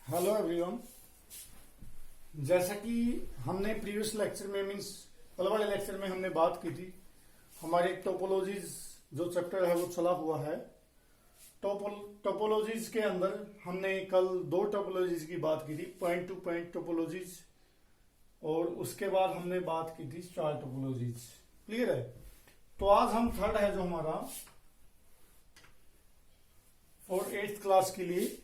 Hello everyone. जैसा कि हमने प्रीवियस लेक्चर में मीन्स कल वाले लेक्चर में हमने बात की थी, हमारे टोपोलॉजीज जो चैप्टर है वो चला हुआ है। टोपोलॉजीज के अंदर हमने कल दो टोपोलॉजीज की बात की थी, पॉइंट टू पॉइंट टोपोलॉजीज, और उसके बाद हमने बात की थी स्टार टोपोलॉजीज। क्लियर है? तो आज हम थर्ड है जो हमारा फॉर 8th क्लास के लिए।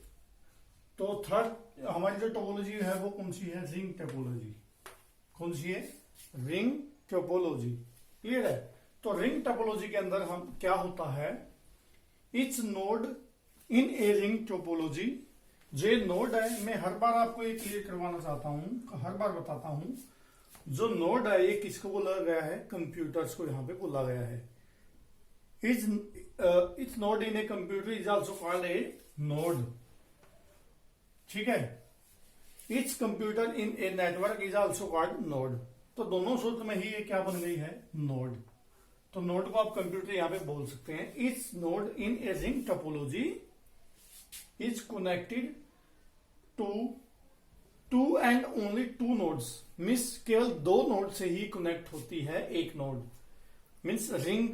तो थर्ड हमारी जो टोपोलॉजी है वो कौन सी है? Ring topology. कौन सी है? Ring topology. क्लियर है? तो रिंग टोपोलॉजी के अंदर हम क्या होता है, it's node in a ring topology. जो नोड है, मैं हर बार आपको ये क्लियर करवाना चाहता हूं, हर बार बताता हूं, जो नोड है ये किसको बोला गया है? कंप्यूटर्स को यहां पे बोला गया है। It's node in a computer is also called A node. ठीक है? It's computer in a network is also called node. तो दोनों सूत्र में ही ये क्या बन गई है? नोड। तो नोड को आप कंप्यूटर यहां पे बोल सकते हैं। It's node in a ring topology is connected to and only two nodes. Means केवल दो नोड से ही कनेक्ट होती है एक नोड। मीन्स रिंग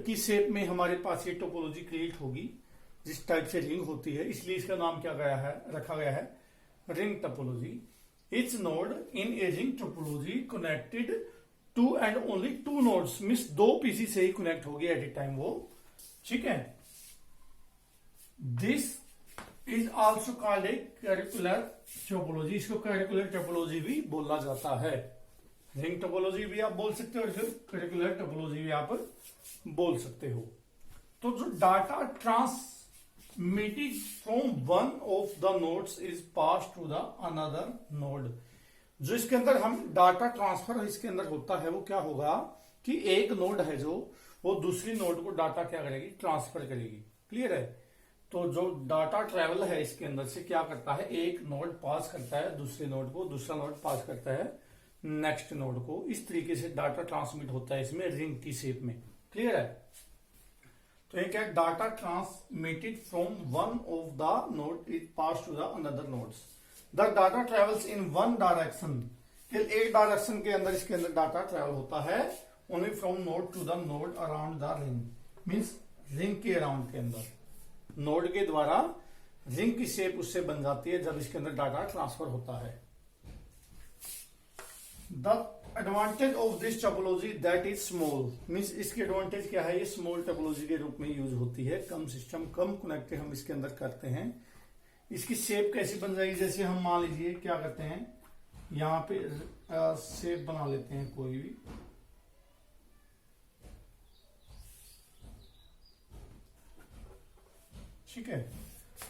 की शेप में हमारे पास ये टोपोलॉजी क्रिएट होगी, जिस टाइप से रिंग होती है, इसलिए इसका नाम क्या गया है, रखा गया है ring topology. It's node in a ring topology connected to and only two nodes. Means दो पीसी से ही कनेक्ट होगी एट ए टाइम वो। ठीक है? This is also called a circular topology. इसको कैरिकुलर टोपोलॉजी भी बोला जाता है। रिंग टोपोलॉजी भी आप बोल सकते हो और फिर कैरिकुलर टोपोलॉजी भी आप बोल सकते हो। तो जो data transmitted from one of the nodes is pass to the another node. जो इसके अंदर हम डाटा ट्रांसफर इसके अंदर होता है वो क्या होगा कि एक नोड है जो वो दूसरी नोड को डाटा क्या करेगी? ट्रांसफर करेगी। क्लियर है? तो जो डाटा ट्रेवल है इसके अंदर से क्या करता है, एक नोड पास करता है दूसरे नोड को, दूसरा नोड पास करता है नेक्स्ट नोड को। इस तरीके से डाटा ट्रांसमिट होता है इसमें रिंग की शेप में। क्लियर है? तो ये क्या? Data transmitted from one of the node is pass to the another nodes. The data travels in one direction. एक डायरेक्शन के अंदर इसके अंदर डाटा ट्रेवल होता है only from node to the node around the ring. Means ring के around के अंदर नोड के द्वारा रिंग की शेप उससे बन जाती है जब इसके अंदर डाटा ट्रांसफर होता है। The advantage of this topology that is small. Means इसकी एडवांटेज क्या है? ये स्मॉल टोपोलॉजी के रूप में यूज होती है। कम सिस्टम, कम कनेक्टेड हम इसके अंदर करते हैं। इसकी शेप कैसी बन जाएगी? जैसे हम मान लीजिए क्या करते हैं, यहां पे शेप बना लेते हैं कोई भी। ठीक है?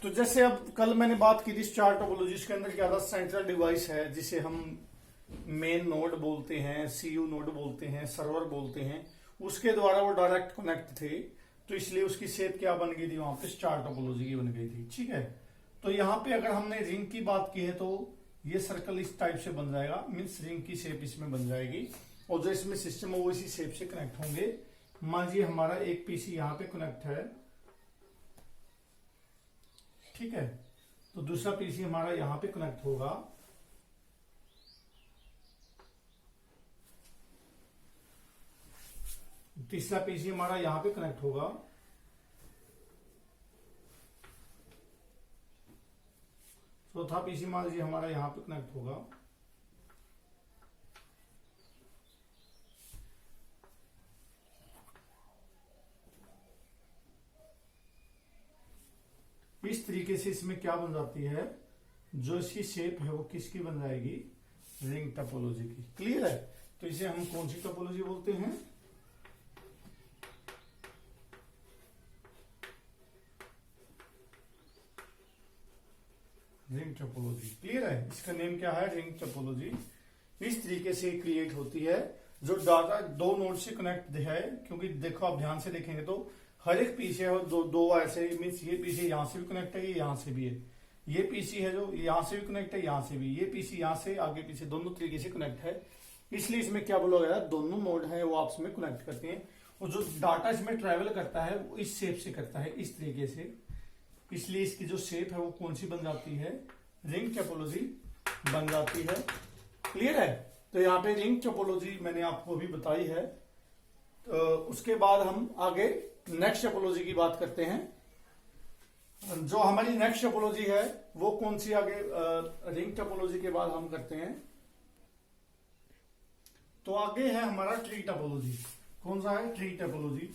तो जैसे अब कल मैंने बात की थी स्टार टोपोलॉजी के अंदर क्या था? सेंट्रल डिवाइस है जिसे हम मेन नोड बोलते हैं, सीयू नोड बोलते हैं, सर्वर बोलते हैं। उसके द्वारा वो डायरेक्ट कनेक्ट थे, तो इसलिए उसकी शेप क्या बन गई थी? वहां पे स्टार टोपोलॉजी की बन गई थी। ठीक है? तो यहां पे अगर हमने रिंग की बात की है तो ये सर्कल इस टाइप से बन जाएगा। मीन्स रिंग की शेप इसमें बन जाएगी और जो इसमें सिस्टम है वो इसी शेप से कनेक्ट होंगे। मान लीजिए हमारा एक पीसी यहां पे कनेक्ट है। ठीक है? तो दूसरा पीसी हमारा यहां पे कनेक्ट होगा। तीसरा पीसी हमारा यहां पे कनेक्ट होगा। चौथा पीसी मान लीजिए हमारा यहां पे कनेक्ट होगा। इस तरीके से इसमें क्या बन जाती है? जो इसकी शेप है वो किसकी बन जाएगी? रिंग टोपोलॉजी की। क्लियर है? तो इसे हम कौन सी टोपोलॉजी बोलते हैं? Ring topology. क्लियर है? इसका नेम क्या है? Ring topology. इस तरीके से क्रिएट होती है जो डाटा दो नोड से कनेक्ट है। क्योंकि देखो आप ध्यान से देखेंगे तो हर एक पीसी है और दो ऐसे, मीन्स ये पीसी यहां से भी कनेक्ट है, ये यहां से भी है। ये पीसी है जो यहां से भी कनेक्ट है, यहां से भी। ये पीसी यहां से आगे पीछे दोनों तरीके से कनेक्ट है। इसलिए इसमें क्या बोला गया? दोनों नोड है वो आपस में कनेक्ट करते हैं और जो डाटा इसमें ट्रेवल करता है वो इस शेप से करता है, इस तरीके से। इसलिए इसकी जो शेप है वो कौन सी बन जाती है? रिंग टोपोलॉजी बन जाती है। क्लियर है? तो यहाँ पे रिंग टोपोलॉजी मैंने आपको अभी बताई है। तो उसके बाद हम आगे नेक्स्ट टोपोलॉजी की बात करते हैं। जो हमारी नेक्स्ट टोपोलॉजी है वो कौन सी, आगे रिंग टोपोलॉजी के बाद हम करते हैं तो आगे है हमारा ट्री टोपोलॉजी। कौन सा है? Tree topology.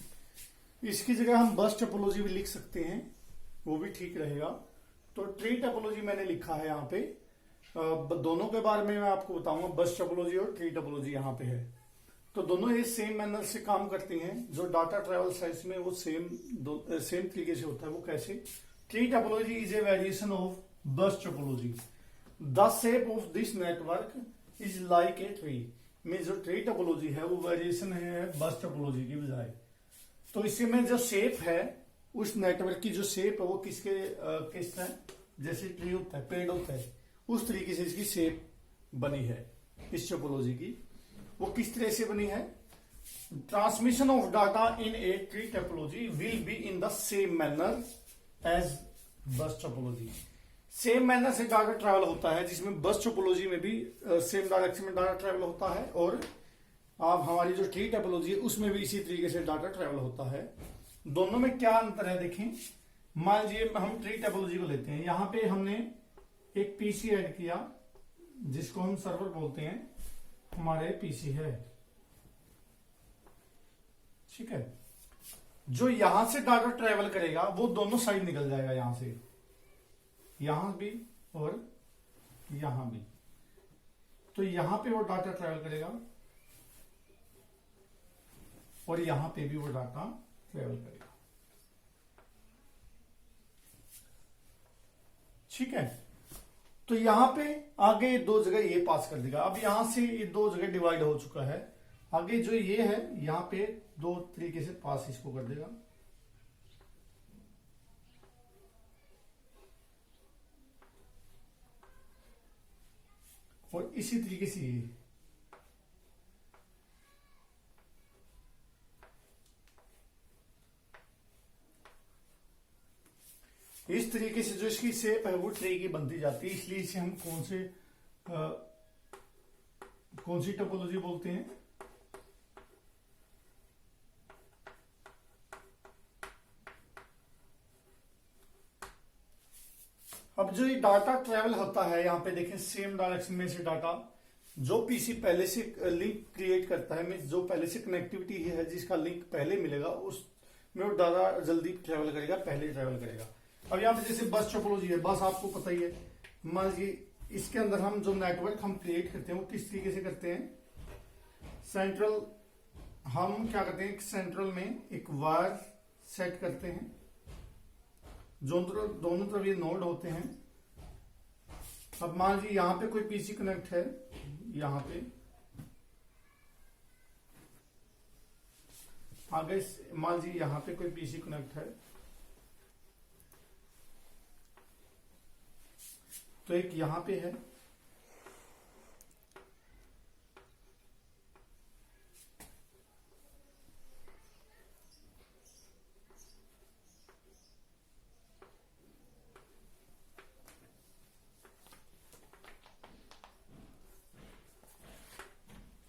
इसकी जगह हम बस टोपोलॉजी भी लिख सकते हैं, वो भी ठीक रहेगा। तो ट्री टोपोलॉजी मैंने लिखा है यहाँ पे। दोनों के बारे में मैं आपको बताऊंगा, बस टोपोलॉजी और ट्री टोपोलॉजी यहाँ पे है। तो दोनों ये सेम मैनर से काम करती हैं। जो डाटा ट्रेवल साइज में वो सेम तरीके से होता है। वो कैसे? Tree topology is a variation of बस topology. The shape of this network is like a tree. में जो ट्री टोपोलॉजी है वो वेरिएशन है बस टोपोलॉजी की बजाय। तो इसमें जो शेप है, उस नेटवर्क की जो शेप है वो किस है, जैसे ट्री होता है, पेड़ होता है, उस तरीके से इसकी शेप बनी है इस टोपोलॉजी की। वो किस तरह से बनी है? Transmission of data in a tree topology will be in the same manner as bus topology. Same manner से डाटा ट्रैवल होता है, जिसमें बस टोपोलॉजी में भी सेम डायरेक्शन में डाटा ट्रैवल होता है, और आप हमारी जो ट्री टोपोलॉजी है उसमें भी इसी तरीके से डाटा ट्रैवल होता है। दोनों में क्या अंतर है देखें। मान लीजिए हम ट्री टोपोलॉजी को लेते हैं। यहां पे हमने एक पीसी ऐड किया, जिसको हम सर्वर बोलते हैं, हमारे पीसी है, ठीक है। जो यहां से डाटा ट्रैवल करेगा वो दोनों साइड निकल जाएगा, यहां से, यहां भी और यहां भी। तो यहां पे वो डाटा ट्रैवल करेगा और यहां पे भी वो डाटा ट्रैवल करेगा, ठीक है। तो यहां पे आगे दो जगह ये पास कर देगा। अब यहां से ये दो जगह डिवाइड हो चुका है। आगे जो ये है यहां पे दो तरीके से पास इसको कर देगा। और इसी तरीके से ये इस तरीके से जो इसकी शेप है वो ट्री की बनती जाती है। इसलिए इसे हम कौन सी टोपोलॉजी बोलते हैं? अब जो ये डाटा ट्रैवल होता है, यहां पे देखें सेम डायरेक्शन में से डाटा जो पीसी पहले से लिंक क्रिएट करता है, मीन्स जो पहले से कनेक्टिविटी है, जिसका लिंक पहले मिलेगा उसमें वो डाटा जल्दी ट्रैवल करेगा, पहले ट्रैवल करेगा। अब यहाँ पे जैसे बस टोपोलॉजी है, बस आपको पता ही है। मान लीजिए इसके अंदर हम जो नेटवर्क हम क्रिएट करते हैं वो किस तरीके से करते हैं? सेंट्रल, हम क्या करते हैं, सेंट्रल में एक वायर सेट करते हैं, दोनों तरफ ये नोड होते हैं। अब मान लीजिए यहां पे कोई पीसी कनेक्ट है, यहां पे आगे मान लीजिए यहां पे कोई पीसी कनेक्ट है, तो एक यहां पे है,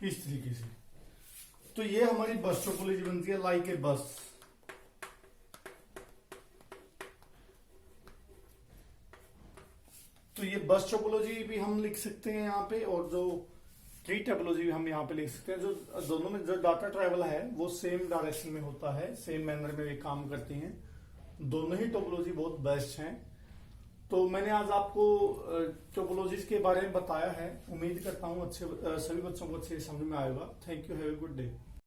इस तरीके से। तो ये हमारी बस टोपोलॉजी बनती है, लाइक ए बस। तो ये बस टोपोलॉजी भी हम लिख सकते हैं यहाँ पे, और जो ट्री टोपोलॉजी भी हम यहाँ पे लिख सकते हैं। जो दोनों में जो डाटा ट्रैवल है वो सेम डायरेक्शन में होता है, सेम मैनर में वे काम करती हैं। दोनों ही टोपोलॉजी बहुत बेस्ट हैं। तो मैंने आज आपको टोपोलॉजीज के बारे में बताया है। उम्मीद करता हूँ सभी बच्चों को अच्छे समझ में आएगा। Thank you, have a good day.